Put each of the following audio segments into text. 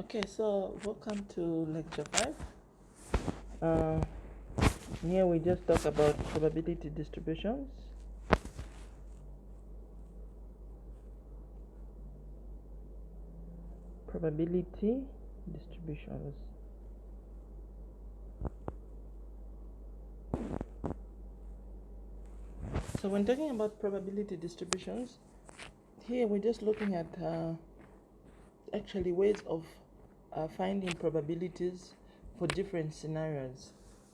Okay, so welcome to lecture 5. Here we just talk about probability distributions. Probability distributions. So when talking about probability distributions, here we're just looking at actually ways of finding probabilities for different scenarios.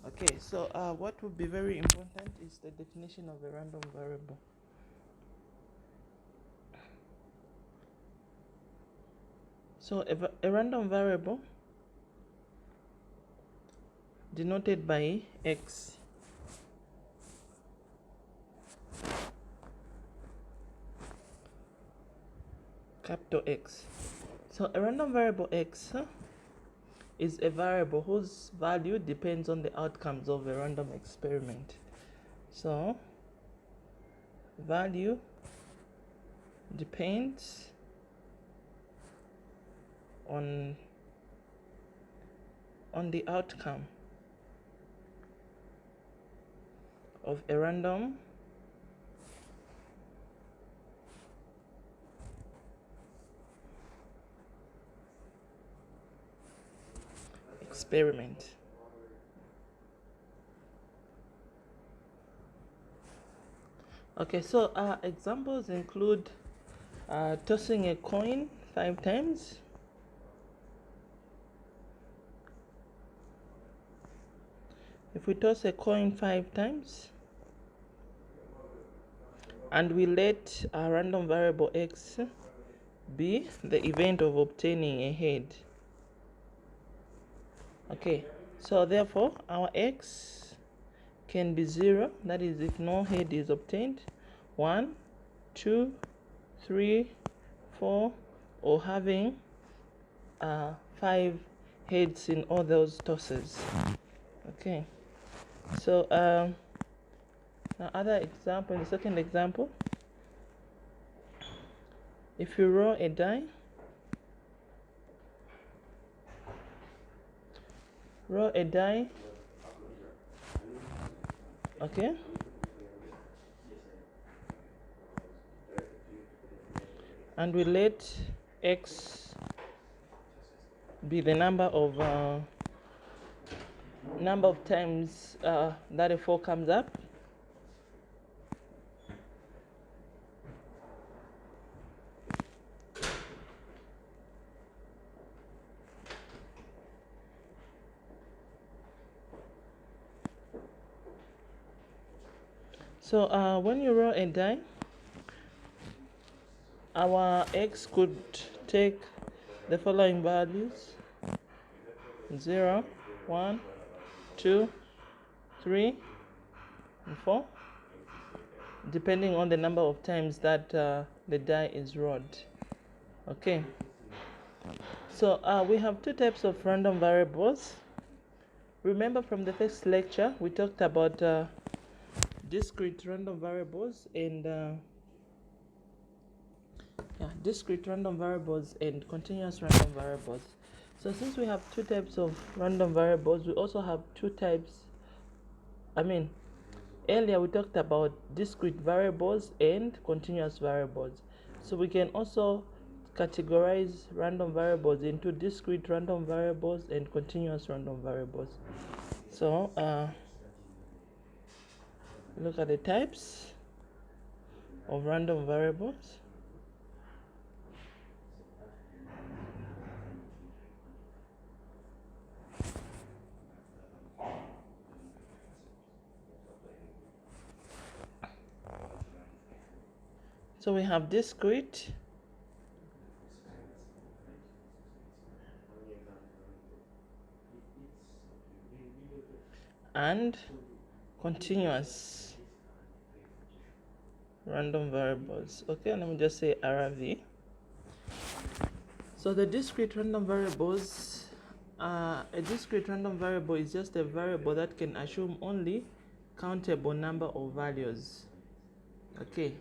Okay, so what would be very important is the definition of a random variable. So a random variable denoted by x capital X. So a random variable x is a variable whose value depends on the outcomes of a random experiment. So value depends on the outcome of a random experiment. Okay, so examples include tossing a coin 5 times, if we toss a coin 5 times and we let our random variable x be the event of obtaining a head. Okay, so therefore our x can be 0, that is if no head is obtained, 1, 2, 3, 4, or having 5 heads in all those tosses. Okay, so now other example, the second example, if you roll a die, okay, and we let x be the number of times that a 4 comes up. So when you roll a die, our x could take the following values: 0, 1, 2, 3, and 4, depending on the number of times that the die is rolled. Okay, so we have 2 types of random variables. Remember from the first lecture we talked about discrete random variables and discrete random variables and continuous random variables. So since we have 2 types of random variables, we also have 2 types. Earlier we talked about discrete variables and continuous variables. So we can also categorize random variables into discrete random variables and continuous random variables. So look at the types of random variables. So we have discrete and continuous random variables. Okay, let me just say RV. So the discrete random variables, a discrete random variable is just a variable that can assume only countable number of values. Okay,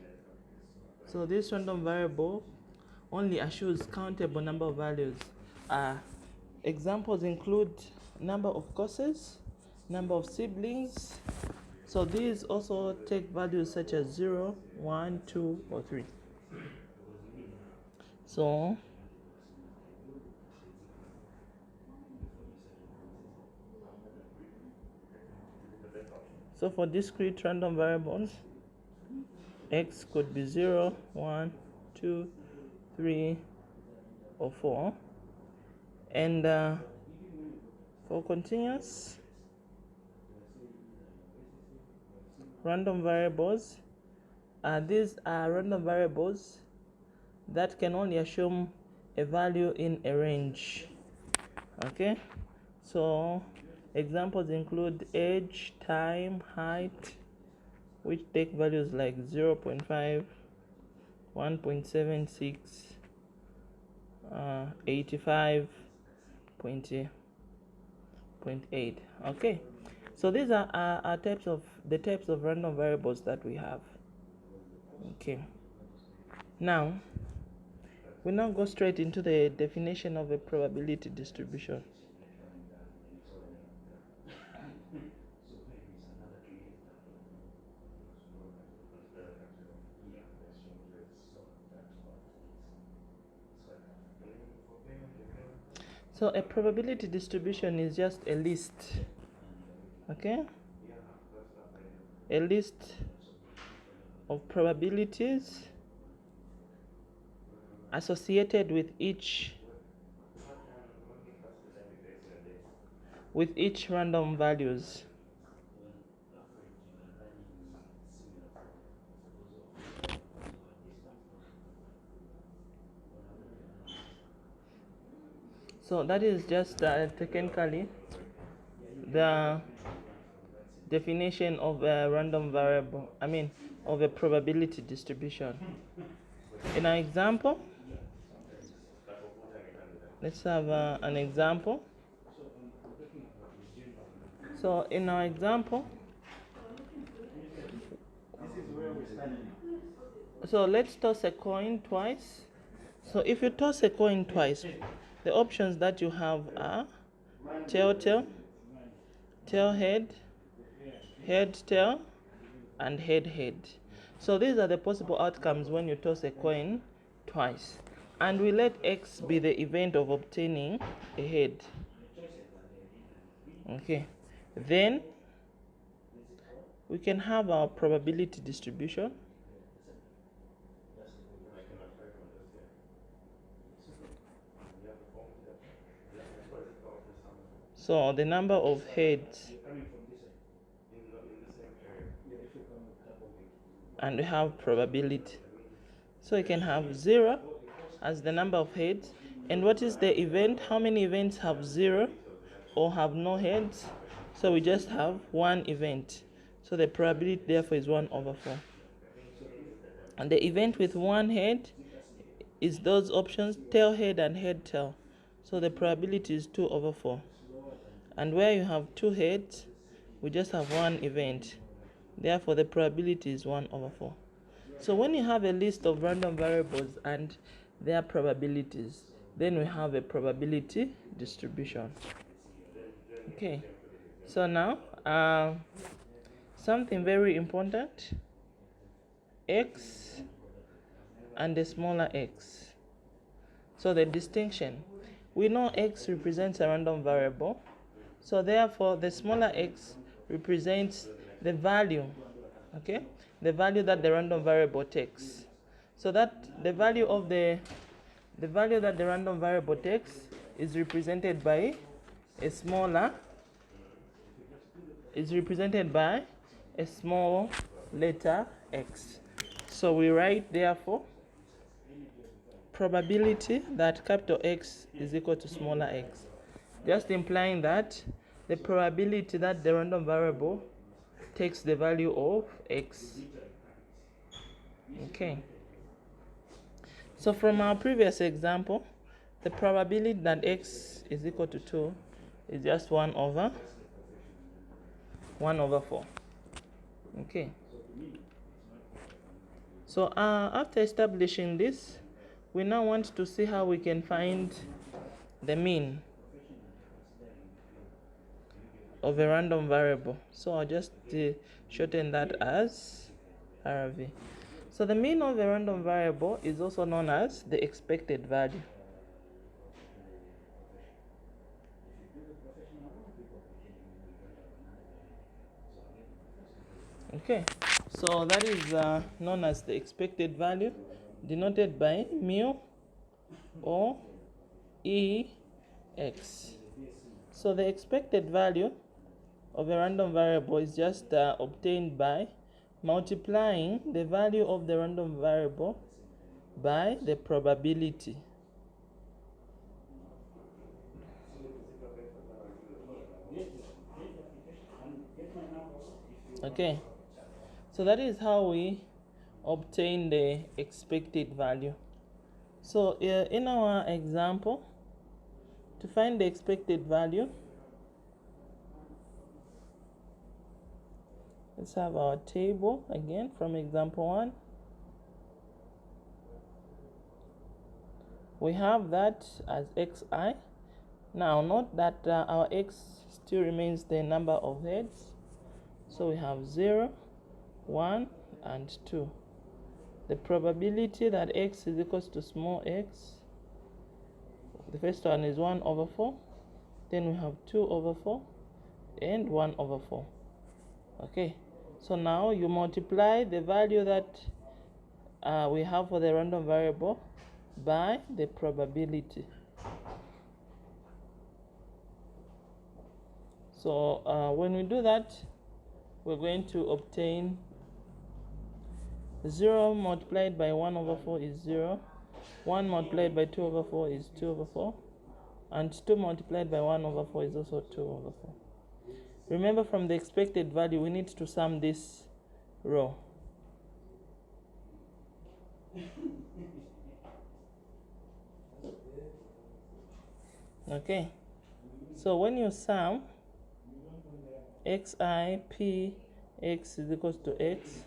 so this random variable only assumes countable number of values. Examples include number of courses, number of siblings. So these also take values such as 0, 1, 2, or 3. So for discrete random variables, x could be 0, 1, 2, 3, or 4. And for continuous random variables, these are random variables that can only assume a value in a range. Okay, so examples include age, time, height, which take values like 0.5, 1.76, 85.8. Okay, so these are the types of random variables that we have. Okay, now we now go straight into the definition of a probability distribution. So a probability distribution is just a list, okay? A list of probabilities associated with each random values. So that is just technically the definition of a random variable, of a probability distribution. In our example, let's have an example. So in our example, so let's toss a coin twice. So if you toss a coin twice, the options that you have are tail, tail, head, tail, and head. So these are the possible outcomes when you toss a coin twice. And we let x be the event of obtaining a head. Okay. Then we can have our probability distribution. So the number of heads, and we have probability. So you can have 0 as the number of heads. And what is the event? How many events have 0 or have no heads? So we just have one event. So the probability therefore is 1/4. And the event with one head is those options, tail, head, and head, tail. So the probability is 2/4. And where you have two heads, we just have one event. Therefore the probability is 1/4. So when you have a list of random variables and their probabilities, then we have a probability distribution. Okay, so now something very important, x and the smaller x. So the distinction, we know x represents a random variable, so therefore the smaller x represents the value, okay, the value that the random variable takes. So that the value that the random variable takes is represented by a small letter x. So we write therefore probability that capital X is equal to smaller x, just implying that the probability that the random variable takes the value of x. Okay. So from our previous example, the probability that x is equal to 2 is just 1/4. Okay. So after establishing this, we now want to see how we can find the mean. of a random variable. So I'll just shorten that as RV. So the mean of a random variable is also known as the expected value. Okay, so that is known as the expected value, denoted by mu or EX. So the expected value of a random variable is just obtained by multiplying the value of the random variable by the probability. Okay, so that is how we obtain the expected value. So in our example, to find the expected value, let's have our table again from example 1. We have that as xi. Now note that our x still remains the number of heads. So we have 0, 1, and 2. The probability that x is equals to small x, the first one is 1 over 4. Then we have 2 over 4 and 1 over 4. Okay, so now you multiply the value that we have for the random variable by the probability. So when we do that, we're going to obtain 0 multiplied by 1 over 4 is 0. 1 multiplied by 2 over 4 is 2 over 4. And 2 multiplied by 1 over 4 is also 2 over 4. Remember, from the expected value, we need to sum this row. Okay, so when you sum xi p x is equals to x,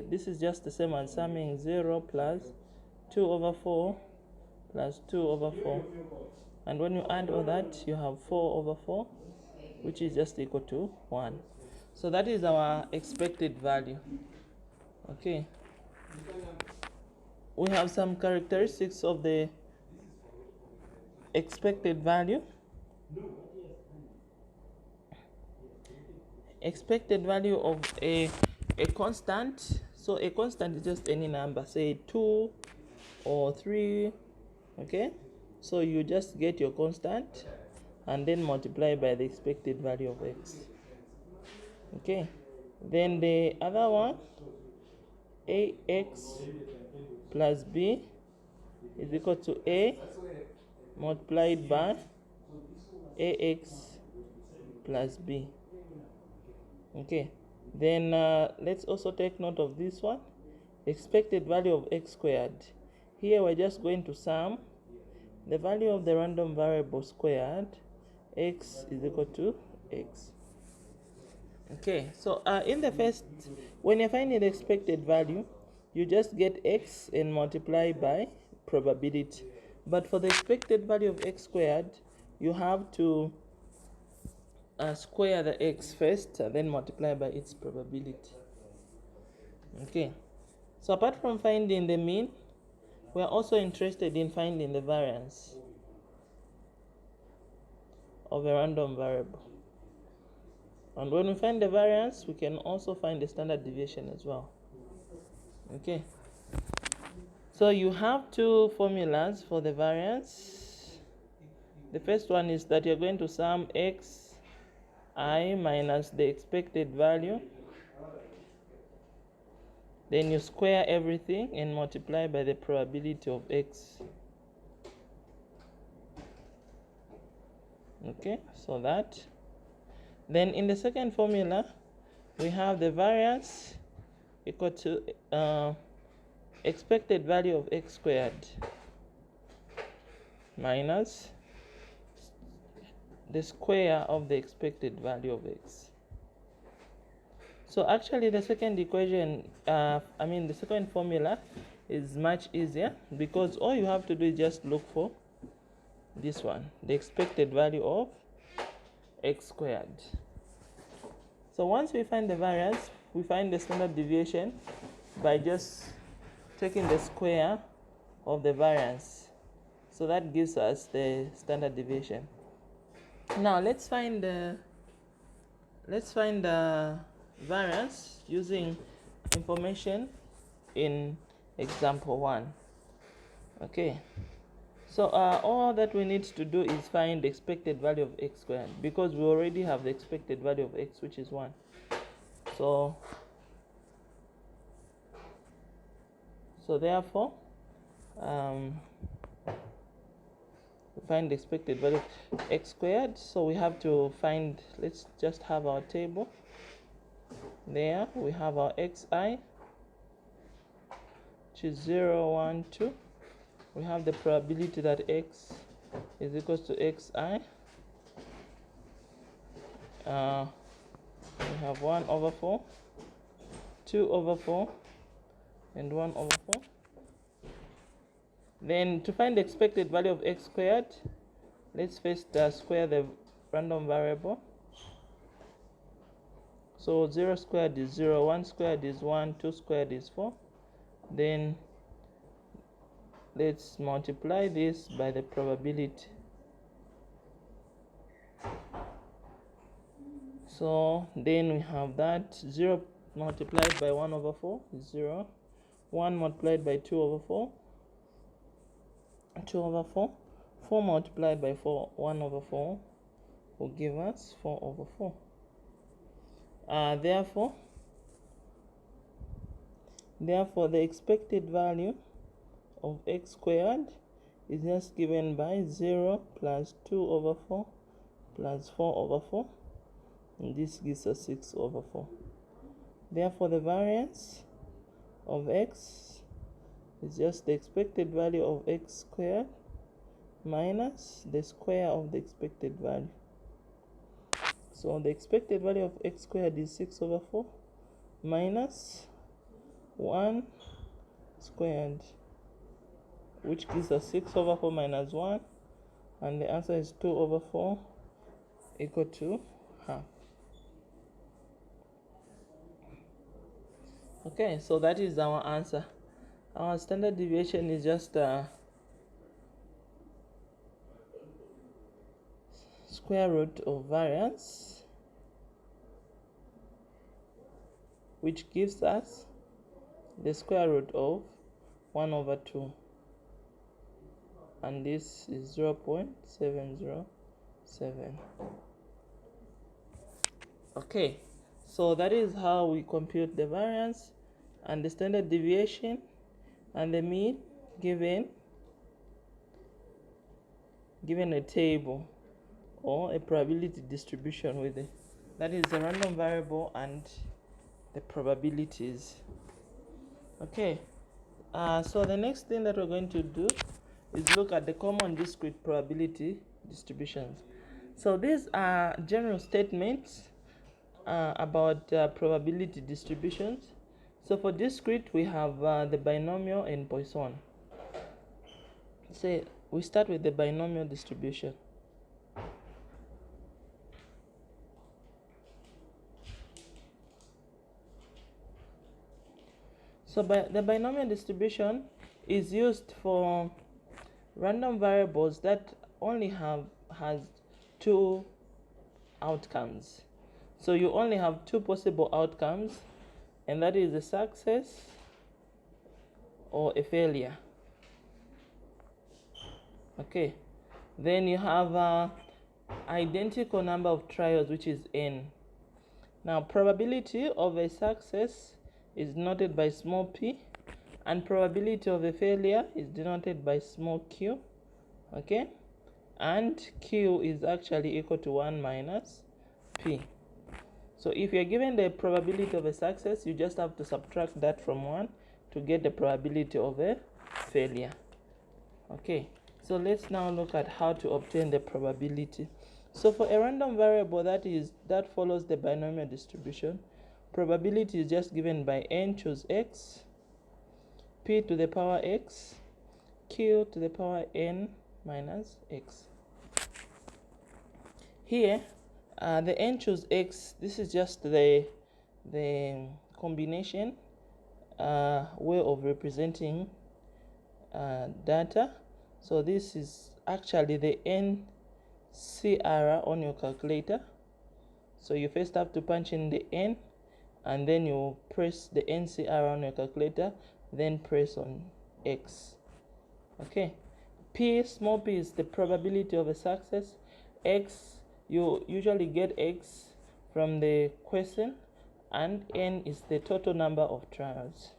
this is just the same as summing 0 plus 2 over 4 plus 2 over 4. And when you add all that, you have 4 over 4, which is just equal to 1. So that is our expected value. Okay. We have some characteristics of the expected value. Expected value of a constant. So a constant is just any number, say 2 or 3. Okay, so you just get your constant and then multiply by the expected value of x. Okay, then the other one, ax plus b is equal to a multiplied by ax plus b. Okay, then let's also take note of this one, expected value of x squared. Here we're just going to sum the value of the random variable squared. X is equal to x. Okay, so in the first, when you're finding the expected value, you just get x and multiply by probability. But for the expected value of x squared, you have to square the x first, then multiply by its probability. Okay, so apart from finding the mean, we are also interested in finding the variance of a random variable. And when we find the variance, we can also find the standard deviation as well. Okay, so you have two formulas for the variance. The first one is that you're going to sum xi minus the expected value, then you square everything and multiply by the probability of x. Okay, so that. Then in the second formula, we have the variance equal to expected value of x squared minus the square of the expected value of x. So actually the second equation, the second formula is much easier, because all you have to do is just look for this one, the expected value of x squared. So once we find the variance, we find the standard deviation by just taking the square of the variance. So that gives us the standard deviation. Now let's find the variance using information in example 1. Okay. So all that we need to do is find the expected value of x squared, because we already have the expected value of x, which is 1. So therefore, we find the expected value of x squared. So we have to find, let's just have our table. There we have our xi, which is 0, 1, 2. We have the probability that x is equals to xi. We have 1 over 4, 2 over 4, and 1 over 4. Then to find the expected value of x squared, let's first square the random variable. So 0 squared is 0, 1 squared is 1, 2 squared is 4. Then let's multiply this by the probability. So then we have that 0 multiplied by 1 over 4 is 0. 1 multiplied by 2 over 4, 2 over 4. 4 multiplied by 4, 1 over 4, will give us 4 over 4. Therefore, the expected value of x squared is just given by 0 plus 2 over 4 plus 4 over 4. And this gives us 6 over 4. Therefore, the variance of x is just the expected value of x squared minus the square of the expected value. So the expected value of x squared is 6 over 4 minus 1 squared, which gives us 6 over 4 minus 1, and the answer is 2 over 4 equal to half. Okay, so that is our answer. Our standard deviation is just square root of variance, which gives us the square root of 1 over 2, and this is 0.707. Okay, so that is how we compute the variance and the standard deviation and the mean given a table or a probability distribution with it. That is the random variable and the probabilities. Okay, so the next thing that we're going to do is look at the common discrete probability distributions. So these are general statements about probability distributions. So for discrete, we have the binomial and Poisson. Say we start with the binomial distribution. So the binomial distribution is used for random variables that only has two outcomes. So you only have two possible outcomes, and that is a success or a failure. Okay, then you have an identical number of trials, which is n. Now probability of a success is denoted by small p, and probability of a failure is denoted by small q. Okay, and q is actually equal to 1 minus p. So if you're given the probability of a success, you just have to subtract that from 1 to get the probability of a failure. Okay, so let's now look at how to obtain the probability. So for a random variable that follows the binomial distribution, probability is just given by n choose x, p to the power x, q to the power n minus x. Here, The n choose x. This is just the combination way of representing data. So this is actually the NCR on your calculator. So you first have to punch in the n, and then you press the NCR on your calculator, then press on x. Okay, p, small p, is the probability of a success. X, you usually get x from the question, and n is the total number of trials.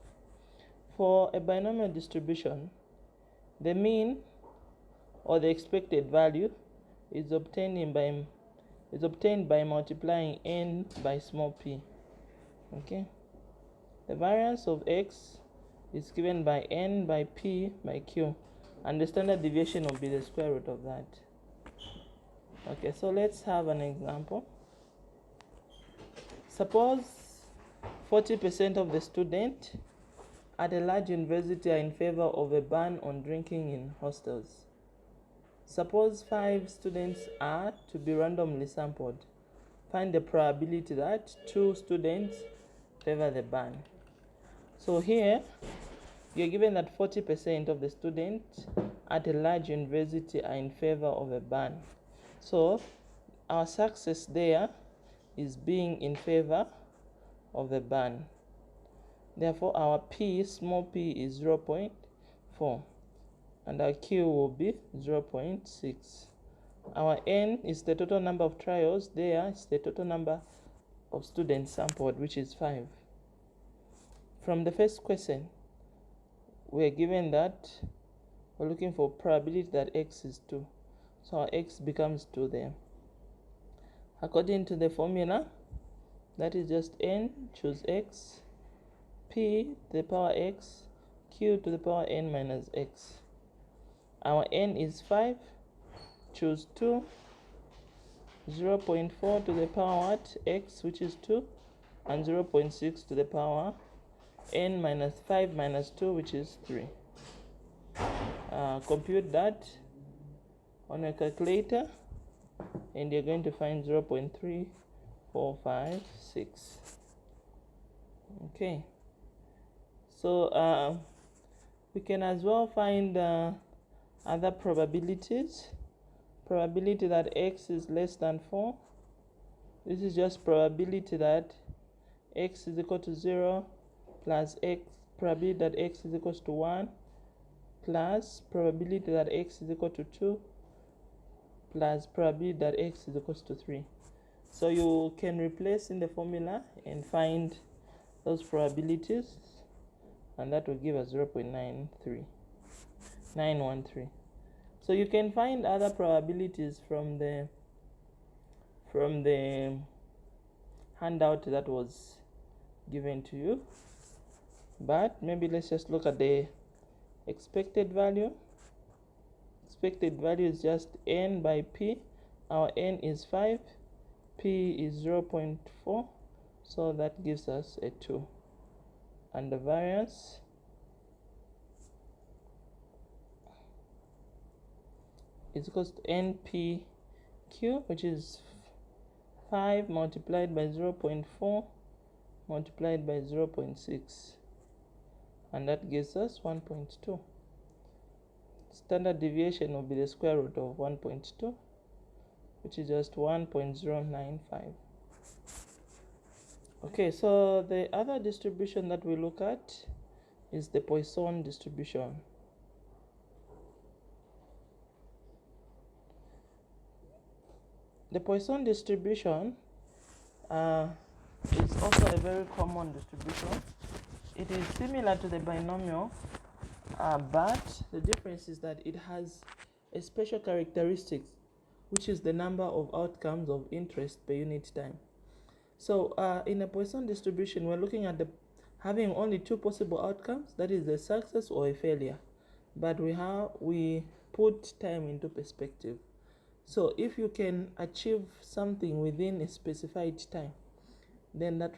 For a binomial distribution, the mean or the expected value is obtained by multiplying n by small p. Okay, the variance of x is given by n by p by q, and the standard deviation will be the square root of that. Okay, so let's have an example. Suppose 40% of the students at a large university are in favor of a ban on drinking in hostels. Suppose 5 students are to be randomly sampled. Find the probability that 2 students favor the ban. So here, you're given that 40% of the students at a large university are in favor of a ban. So our success there is being in favor of the ban. Therefore, our p, small p, is 0.4, and our q will be 0.6. Our n is the total number of trials. There is the total number of students sampled, which is 5. From the first question, we're given that we're looking for probability that x is 2. So our x becomes 2 there. According to the formula, that is just n, choose x, p to the power x, q to the power n minus x. Our n is 5, choose 2, 0.4 to the power what? X, which is 2, and 0.6 to the power n minus 5 minus 2, which is 3. Compute that on a calculator, and you're going to find 0.3456. Okay, so we can as well find other probabilities. Probability that x is less than 4. This is just probability that x is equal to 0 plus x, probability that x is equal to 1 plus probability that x is equal to 2 plus probability that x is equal to 3. So you can replace in the formula and find those probabilities, and that will give us 0.913. So you can find other probabilities from the handout that was given to you, but maybe let's just look at the expected value. Expected value is just n by p. Our n is 5, p is 0.4, so that gives us a 2. And the variance is equal to npq, which is 5 multiplied by 0.4 multiplied by 0.6, and that gives us 1.2. Standard deviation will be the square root of 1.2, which is just 1.095. Okay, so the other distribution that we look at is the Poisson distribution. The Poisson distribution is also a very common distribution. It is similar to the binomial, but the difference is that it has a special characteristic, which is the number of outcomes of interest per unit time. So in a Poisson distribution, we're looking at having only 2 possible outcomes, that is a success or a failure. But we put time into perspective. So if you can achieve something within a specified time, then that